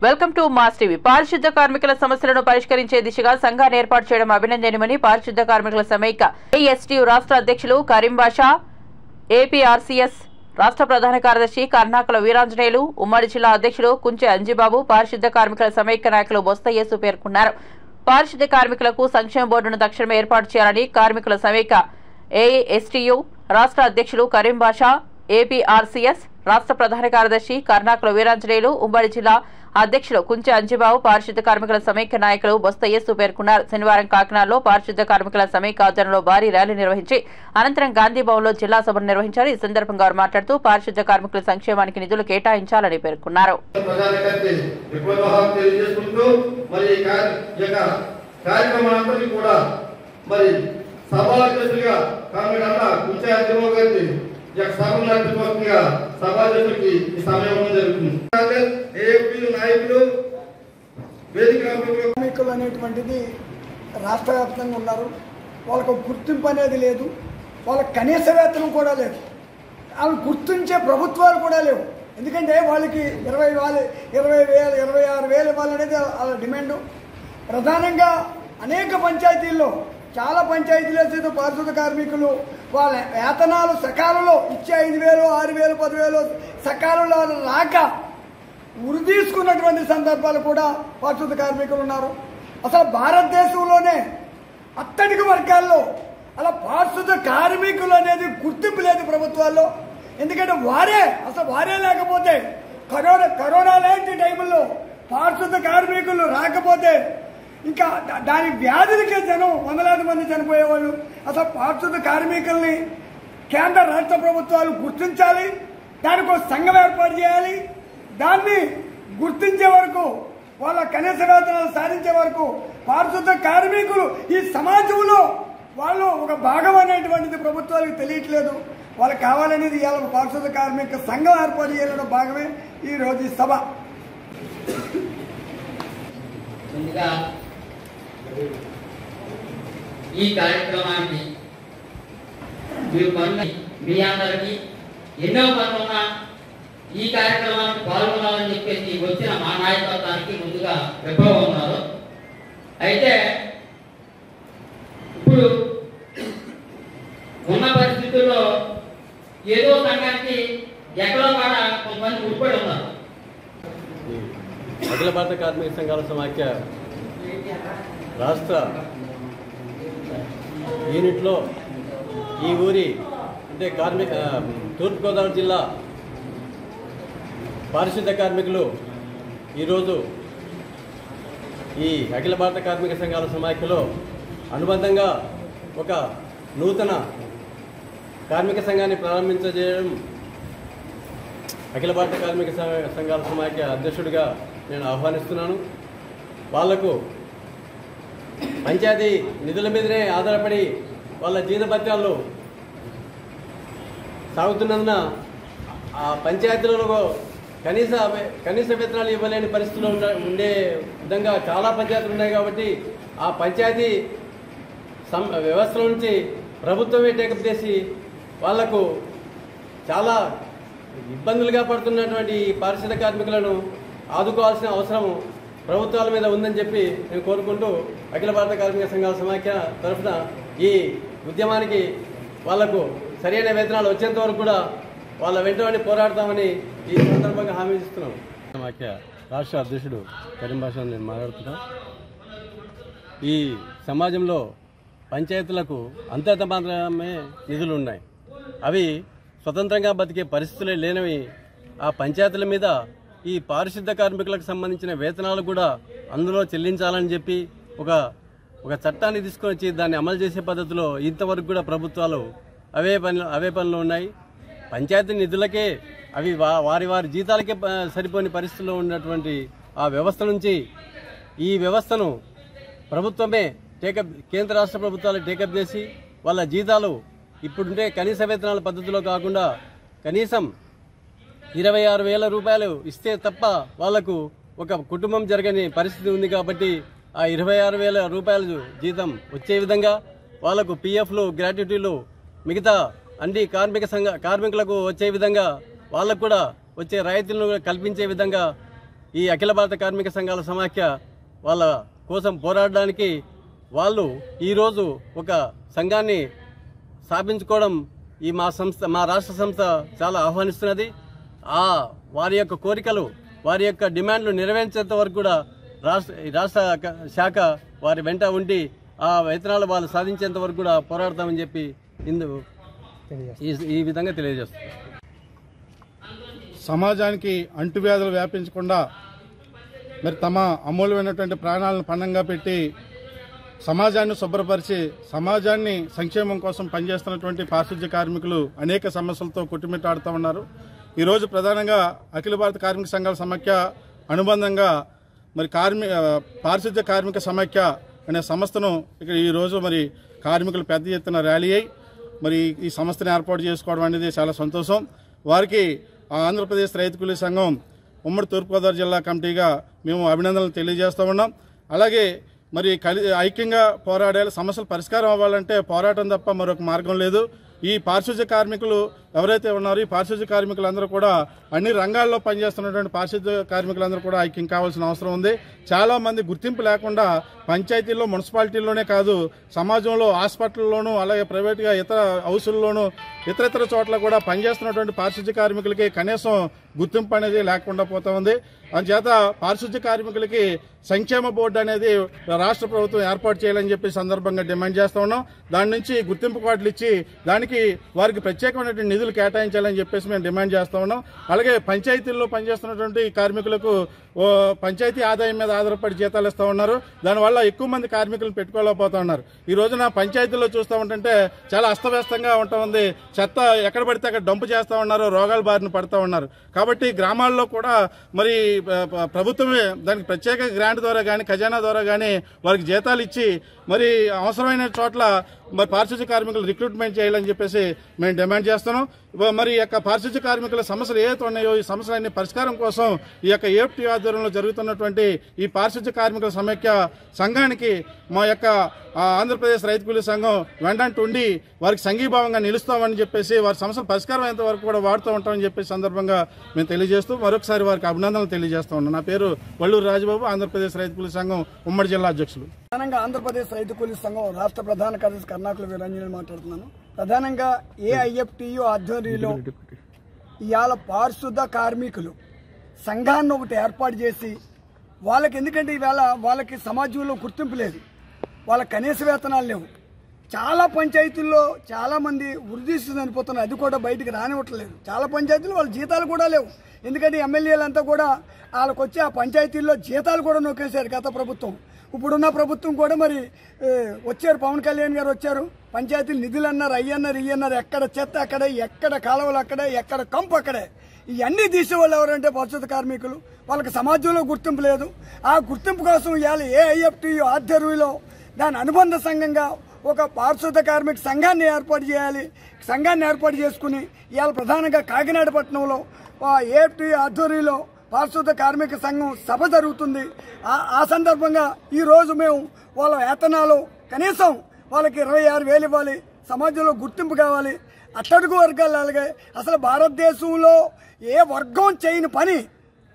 Welcome to mass TV. పారిశుద్ధ కార్మికుల సమస్యలను పరిష్కరించే దిశగా సంఘాన్ని ఏర్పాటు చేయడం అభినందనీయమని పారిశుద్ధ కార్మికుల సమైక్య ఏఎస్టీయూ రాష్ట్ర అధ్యక్షులు కరీం బాషా, ఏపీఆర్సీఎస్ రాష్ట్ర ప్రధాన కార్యదర్శి కర్ణాకల వీరాంజనేయులు, ఉమ్మడి జిల్లా అధ్యక్షులు కుంచె అంజిబాబు, పారిశుద్ధ కార్మికుల సమైక్య నాయకులు బొస్త యేసు పేర్కొన్నారు. పారిశుద్ధ కార్మికులకు సంక్షేమ బోర్డును తక్షణమే ఏర్పాటు చేయాలని కార్మికుల సమైక్య ఏఎస్టీయూ రాష్ట్ర అధ్యక్షులు కరీం బాషా, ఏపీఆర్సీఎస్ రాష్ట్ర ప్రధాన కార్యదర్శి కర్ణాకల వీరాంజనేయులు, ఉమ్మడి జిల్లా అధ్యక్షులు కుంచె అంజిబాబు, పారిశుద్ధ కార్మికుల సమైక్య నాయకులు బొస్త యేసు పేర్కొన్నారు. శనివారం కాకినాడలో పారిశుద్ధ కార్మికుల సమైక్య ఆధ్వర్యంలో భారీ ర్యాలీ నిర్వహించి అనంతరం గాంధీ భవన్లో జిల్లా సభను నిర్వహించారు. ఈ సందర్భంగా వారు మాట్లాడుతూ పారిశుద్ధ కార్మికుల సంక్షేమానికి నిధులు కేటాయించాలని పేర్కొన్నారు. కార్మికులు అనేటువంటిది రాష్ట్ర వ్యాప్తంగా ఉన్నారు. వాళ్ళకు గుర్తింపు అనేది లేదు, వాళ్ళకి కనీస వేతనం కూడా లేదు, అవి గుర్తించే ప్రభుత్వాలు కూడా లేవు. ఎందుకంటే వాళ్ళకి 20,000, 20,000, 26,000 ఇవ్వాలనేది వాళ్ళ డిమాండు. ప్రధానంగా అనేక పంచాయతీల్లో, చాలా పంచాయతీలు పారిశుద్ధ కార్మికులు వాళ్ళ వేతనాలు సకాలంలో ఇచ్చే 5,000, 6,000, 10,000 సకాలంలో రాక ఉరి తీసుకున్నటువంటి సందర్భాలు కూడా పారిశుద్ధ కార్మికులు ఉన్నారు. అసలు భారతదేశంలోనే అట్టడుగు వర్గాల్లో అలా పారిశుద్ధ కార్మికులు అనేది గుర్తింపు లేదు ప్రభుత్వాల్లో. ఎందుకంటే వారే లేకపోతే కరోనా లాంటి టైంలో పారిశుద్ధ కార్మికులు రాకపోతే ఇంకా దాని వ్యాధులకే జనం వందలాది మంది చనిపోయేవాళ్ళు. అసలు పారిశుద్ధ కార్మికుల్ని కేంద్ర రాష్ట్ర ప్రభుత్వాలు గుర్తించాలి, దానికి ఒక సంఘం ఏర్పాటు చేయాలి. దాన్ని గుర్తించే వరకు, వాళ్ళ కనీస వేతనాలు సాధించే వరకు పారిశుద్ధ కార్మికులు ఈ సమాజంలో వాళ్ళు ఒక భాగం అనేటువంటిది ప్రభుత్వాలకు తెలియట్లేదు. వాళ్ళకి కావాలనేది ఇవాళ పారిశుద్ధ కార్మిక సంఘం ఏర్పాటు చేయాలన్న భాగమే ఈరోజు ఈ సభ. ముందుగా ఈ కార్యక్రమానికి మీ అందరికీ ఎన్నో పనులున్నా ఈ కార్యక్రమానికి పాల్గొనాలని చెప్పేసి వచ్చిన మా నాయకత్వానికి ముందుగా విభవం ఉన్నారు. అయితే ఇప్పుడు ఉన్న పరిస్థితుల్లో ఏదో సంఘానికి ఎక్కడో కాడ కొంతమంది ఉడిపడి ఉన్నారు. అఖిల భారత కార్మిక సంఘాల సమాఖ్య రాష్ట్ర యూనిట్లో ఈ ఊరి అంటే తూర్పుగోదావరి జిల్లా పారిశుద్ధ కార్మికులు ఈరోజు ఈ అఖిల భారత కార్మిక సంఘాల సమాఖ్యలో అనుబంధంగా ఒక నూతన కార్మిక సంఘాన్ని ప్రారంభించజేయడం అఖిల భారత కార్మిక సంఘాల సమాఖ్య అధ్యక్షుడిగా నేను ఆహ్వానిస్తున్నాను. వాళ్లకు పంచాయతీ నిధుల మీదనే ఆధారపడి వాళ్ళ జీతభత్యాలు సాగుతున్నందున ఆ పంచాయతీలలో కనీస వేతనాలు ఇవ్వలేని పరిస్థితుల్లో ఉండే విధంగా చాలా పంచాయతీలు ఉన్నాయి. కాబట్టి ఆ పంచాయతీ వ్యవస్థల నుంచి ప్రభుత్వమే టేకప్ చేసి వాళ్లకు చాలా ఇబ్బందులుగా పడుతున్నటువంటి పారిశుద్ధ కార్మికులను ఆదుకోవాల్సిన అవసరం ప్రభుత్వాల మీద ఉందని చెప్పి నేను కోరుకుంటూ అఖిల భారత కార్మిక సంఘాల సమాఖ్య తరఫున ఈ ఉద్యమానికి వాళ్లకు సరైన వేతనాలు వచ్చేంత వరకు కూడా వాళ్ళ వెంటనే పోరాడతామని ఈ సందర్భంగా హామీ ఇస్తున్నాం. సమాఖ్య రాష్ట్ర అధ్యక్షుడు కరీం బాషా నేను మాట్లాడుతున్నా. ఈ సమాజంలో పంచాయతీలకు అంతంత మాత్రమే నిధులు ఉన్నాయి. అవి స్వతంత్రంగా బతికే పరిస్థితులే లేనివి. ఆ పంచాయతీల మీద ఈ పారిశుద్ధ కార్మికులకు సంబంధించిన వేతనాలు కూడా అందులో చెల్లించాలని చెప్పి ఒక చట్టాన్ని తీసుకొని వచ్చి దాన్ని అమలు చేసే పద్ధతిలో ఇంతవరకు కూడా ప్రభుత్వాలు అవే పనులు ఉన్నాయి. పంచాయతీ నిధులకే అవి వారి జీతాలకే సరిపోని పరిస్థితుల్లో ఉన్నటువంటి ఆ వ్యవస్థ నుంచి ఈ వ్యవస్థను ప్రభుత్వమే కేంద్ర రాష్ట్ర ప్రభుత్వాలు టేకప్ చేసి వాళ్ళ జీతాలు ఇప్పుడుంటే కనీస వేతనాల పద్ధతిలో కాకుండా కనీసం 26,000 రూపాయలు ఇస్తే తప్ప వాళ్లకు ఒక కుటుంబం జరగని పరిస్థితి ఉంది. కాబట్టి ఆ 26,000 రూపాయలు జీతం వచ్చే విధంగా వాళ్లకు పిఎఫ్లు, గ్రాట్యుటీలు, మిగతా అన్ని కార్మికులకు వచ్చే విధంగా వాళ్ళకు కూడా వచ్చే రాయితీలను కల్పించే విధంగా ఈ అఖిల భారత కార్మిక సంఘాల సమాఖ్య వాళ్ళ కోసం పోరాడడానికి వాళ్ళు ఈరోజు ఒక సంఘాన్ని స్థాపించుకోవడం మా రాష్ట్ర సంస్థ చాలా ఆహ్వానిస్తున్నది. వారి యొక్క కోరికలు, వారి యొక్క డిమాండ్లు నెరవేర్చేంత వరకు కూడా రాష్ట్ర శాఖ వారి వెంట ఉండి ఆ వేతనాలు వాళ్ళు సాధించేంత వరకు కూడా పోరాడతామని చెప్పి ఈ విధంగా తెలియజేస్తారు. సమాజానికి అంటువ్యాధులు వ్యాపించకుండా మరి తమ అమూల్యమైనటువంటి ప్రాణాలను పణంగా పెట్టి సమాజాన్ని శుభ్రపరిచి సమాజాన్ని సంక్షేమం కోసం పనిచేస్తున్నటువంటి పారిశుధ్య కార్మికులు అనేక సమస్యలతో కొట్టుమిట్టాడుతూ ఉన్నారు. ఈరోజు ప్రధానంగా అఖిల భారత కార్మిక సంఘాల సమాఖ్య అనుబంధంగా మరి పారిశుధ్య కార్మిక సమాఖ్య అనే సంస్థను ఇక్కడ ఈరోజు మరి కార్మికులు పెద్ద ఎత్తున ర్యాలీ అయ్యి మరి ఈ సంస్థను ఏర్పాటు చేసుకోవడం అనేది చాలా సంతోషం. వారికి ఆంధ్రప్రదేశ్ రైతు కూలీ సంఘం ఉమ్మడి తూర్పుగోదావరి జిల్లా కమిటీగా మేము అభినందనలు తెలియజేస్తూ ఉన్నాం. అలాగే మరి ఐక్యంగా పోరాడాలి, సమస్యలు పరిష్కారం అవ్వాలంటే పోరాటం తప్ప మరొక మార్గం లేదు. ఈ పారిశుధ్య కార్మికులు ఎవరైతే ఉన్నారో ఈ పారిశుధ్య కార్మికులందరూ కూడా అన్ని రంగాల్లో పనిచేస్తున్నటువంటి పారిశుధ్య కార్మికులందరూ కూడా ఐక్యం కావాల్సిన అవసరం ఉంది. చాలా మంది గుర్తింపు లేకుండా పంచాయతీల్లో, మున్సిపాలిటీల్లోనే కాదు సమాజంలో, హాస్పిటల్లోనూ, అలాగే ప్రైవేట్గా ఇతర హౌసుల్లోనూ ఇతర చోట్ల కూడా పనిచేస్తున్నటువంటి పారిశుధ్య కార్మికులకి కనీసం గుర్తింపు అనేది లేకుండా పోతా ఉంది. అందుచేత పారిశుధ్య కార్మికులకి సంక్షేమ బోర్డు అనేది రాష్ట్ర ప్రభుత్వం ఏర్పాటు చేయాలని చెప్పి సందర్భంగా డిమాండ్ చేస్తా ఉన్నాం. దాని నుంచి గుర్తింపు కార్డులు ఇచ్చి దానికి వారికి ప్రత్యేకమైనటువంటి నిధులు కేటాయించాలని చెప్పేసి మేము డిమాండ్ చేస్తా ఉన్నాం. అలాగే పంచాయతీల్లో పనిచేస్తున్నటువంటి కార్మికులకు పంచాయతీ ఆదాయం మీద ఆధారపడి జీతాలు ఇస్తూ ఉన్నారు. దానివల్ల ఎక్కువ మంది కార్మికులను పెట్టుకోలేకపోతా ఉన్నారు. ఈ రోజున పంచాయతీల్లో చూస్తూ ఉంటుంటే చాలా అస్తవ్యస్తంగా ఉంటా ఉంది. చెత్త ఎక్కడ పడితే అక్కడ డంపు చేస్తూ ఉన్నారు, రోగాల బారిన పడుతూ ఉన్నారు. కాబట్టి గ్రామాల్లో కూడా మరి ప్రభుత్వమే దానికి ప్రత్యేక గ్రాంట్ ద్వారా కానీ ఖజానా ద్వారా కానీ వారికి జీతాలు ఇచ్చి మరి అవసరమైన చోట్ల మరి పారిశుధ్య కార్మికులు రిక్రూట్మెంట్ చేయాలని చెప్పేసి మేము డిమాండ్ చేస్తున్నాం. మరి ఈ యొక్క పారిశుధ్య కార్మికుల సమస్యలు ఏవైతే ఉన్నాయో ఈ సమస్యలన్నీ పరిష్కారం కోసం ఈ యొక్క ఏఎఫ్టీ ఆధ్వర్యంలో జరుగుతున్నటువంటి ఈ పారిశుధ్య కార్మికుల సమైక్య సంఘానికి మా యొక్క ఆంధ్రప్రదేశ్ రైతు కూలీ సంఘం వెంటంటుండి వారికి సంఘీభావంగా నిలుస్తామని చెప్పేసి వారి సమస్యలు పరిష్కారం అయ్యేంత వరకు కూడా వాడుతూ ఉంటామని చెప్పే సందర్భంగా మేము తెలియజేస్తూ మరొకసారి వారికి అభినందనలు తెలియజేస్తా ఉన్నాం. నా పేరు వల్లూరు రాజబాబు, ఆంధ్రప్రదేశ్ రైతు కూలీ సంఘం ఉమ్మడి జిల్లా అధ్యక్షులు. ప్రధానంగా ఆంధ్రప్రదేశ్ రైతు కూలీ సంఘం రాష్ట్ర ప్రధాన కార్యదర్శి కర్ణాకుల వీరాంజనేయులు మాట్లాడుతున్నాను. ప్రధానంగా ఏఐఎఫ్టీయూ ఆధ్వర్యంలో ఇవాళ పారిశుద్ధ కార్మికులు సంఘాన్ని ఒకటి ఏర్పాటు చేసి వాళ్ళకి, ఎందుకంటే ఈవేళ వాళ్ళకి సమాజంలో గుర్తింపు లేదు, వాళ్ళ కనీస వేతనాలు లేవు. చాలా పంచాయతీల్లో చాలామంది వృద్ధి చనిపోతున్నారు, అది కూడా బయటికి రానివ్వట్లేదు. చాలా పంచాయతీలు వాళ్ళ జీతాలు కూడా లేవు. ఎందుకంటే ఎమ్మెల్యేలంతా కూడా వాళ్ళకు వచ్చి ఆ పంచాయతీల్లో జీతాలు కూడా నొక్కేశారు గత ప్రభుత్వం. ఇప్పుడున్న ప్రభుత్వం కూడా మరి వచ్చారు, పవన్ కళ్యాణ్ గారు వచ్చారు, పంచాయతీలు నిధులు అన్నారు, అయ్యన్నారు, ఇయ్యన్నారు, ఎక్కడ చెత్త అక్కడే, ఎక్కడ కాలువలు అక్కడే, ఎక్కడ కంపు అక్కడే. ఇవన్నీ తీసేవాళ్ళు ఎవరంటే పారిశుద్ధ కార్మికులు. వాళ్ళకి సమాజంలో గుర్తింపు లేదు. ఆ గుర్తింపు కోసం ఇవాళ ఏఐఎఫ్టీయూ ఆధ్వర్యంలో దాని అనుబంధ సంఘంగా ఒక పారిశుద్ధ కార్మిక సంఘాన్ని ఏర్పాటు చేయాలి. సంఘాన్ని ఏర్పాటు చేసుకుని ఇవాళ ప్రధానంగా కాకినాడ పట్టణంలో ఏఐఎఫ్టీయూ ఆధ్వర్యంలో పారిశుద్ధ కార్మిక సంఘం సభ జరుగుతుంది. ఆ సందర్భంగా ఈరోజు మేము వాళ్ళ వేతనాలు కనీసం వాళ్ళకి 26,000 ఇవ్వాలి, సమాజంలో గుర్తింపు కావాలి. అట్టడుగు వర్గాలు అలాగే అసలు భారతదేశంలో ఏ వర్గం చేయని పని,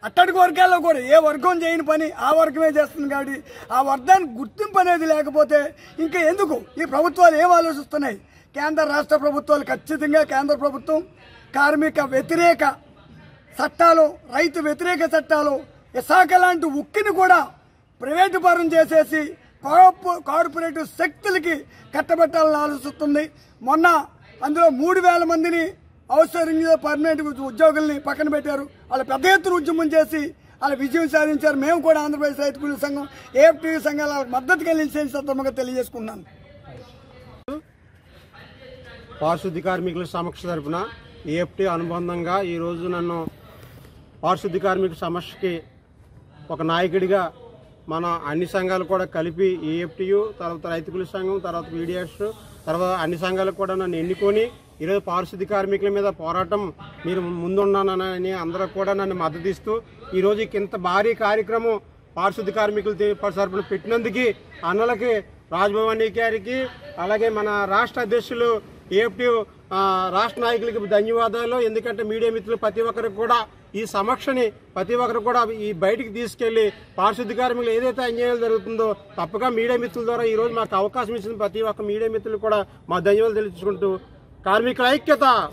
అట్టడుగు వర్గాల్లో కూడా ఏ వర్గం చేయని పని ఆ వర్గమే చేస్తుంది. కాబట్టి ఆ వర్గానికి గుర్తింపు అనేది లేకపోతే ఇంకా ఎందుకు ఈ ప్రభుత్వాలు ఏం ఆలోచిస్తున్నాయి? కేంద్ర రాష్ట్ర ప్రభుత్వాలు ఖచ్చితంగా కేంద్ర ప్రభుత్వం కార్మిక వ్యతిరేక చట్టాలు, రైతు వ్యతిరేక చట్టాలు, విశాఖ లాంటి ఉక్కిని కూడా ప్రైవేటు పరం చేసేసి కార్పొరేటివ్ శక్తులకి కట్టబెట్టాలని ఆలోచిస్తుంది. మొన్న అందులో 3,000 మందిని అవసరంగా పర్మనెంట్ ఉద్యోగుల్ని పక్కన పెట్టారు. వాళ్ళు పెద్ద ఎత్తున ఉద్యమం చేసి వాళ్ళు విజయం సాధించారు. మేము కూడా ఆంధ్రప్రదేశ్ రైతు కూలీ సంఘం ఏఎఫ్టీయూ సంఘాల మద్దతు కలిసి సందర్భంగా తెలియజేసుకున్నాను. పారిశుద్ధ్య కార్మికుల సమక్ష తరపున ఏఎఫ్టీ అనుబంధంగా ఈరోజు నన్ను పారిశుద్ధ్య కార్మిక సమస్యకి ఒక నాయకుడిగా మన అన్ని సంఘాలు కూడా కలిపి ఏఎఫ్టీయూ, తర్వాత రైతు కూలీ సంఘం, తర్వాత పీడిఎస్, తర్వాత అన్ని సంఘాలకు కూడా నన్ను ఎన్నుకొని ఈరోజు పారిశుద్ధ్య కార్మికుల మీద పోరాటం మీరు ముందున్నానని అందరూ కూడా నన్ను మద్దతు ఇస్తూ ఈరోజు ఇంత భారీ కార్యక్రమం పారిశుద్ధ్య కార్మికులు తరపున పెట్టినందుకు అన్నలకి, రాజ్భవన్ గారికి, అలాగే మన రాష్ట్ర అధ్యక్షులు ఏఎఫ్టీ రాష్ట్ర నాయకులకి ధన్యవాదాలు. ఎందుకంటే మీడియా మిత్రులు ప్రతి ఒక్కరికి కూడా ఈ సమక్షని ప్రతి ఒక్కరు కూడా ఈ బయటికి తీసుకెళ్లి పారిశుద్ధ్య కార్మికులు ఏదైతే అన్యాయాలు జరుగుతుందో తప్పగా మీడియా మిత్రుల ద్వారా ఈ రోజు మాకు అవకాశం ఇచ్చిన ప్రతి ఒక్క మీడియా మిత్రులు కూడా మా ధన్యవాదాలు తెలుసుకుంటూ కార్మికుల ఐక్యత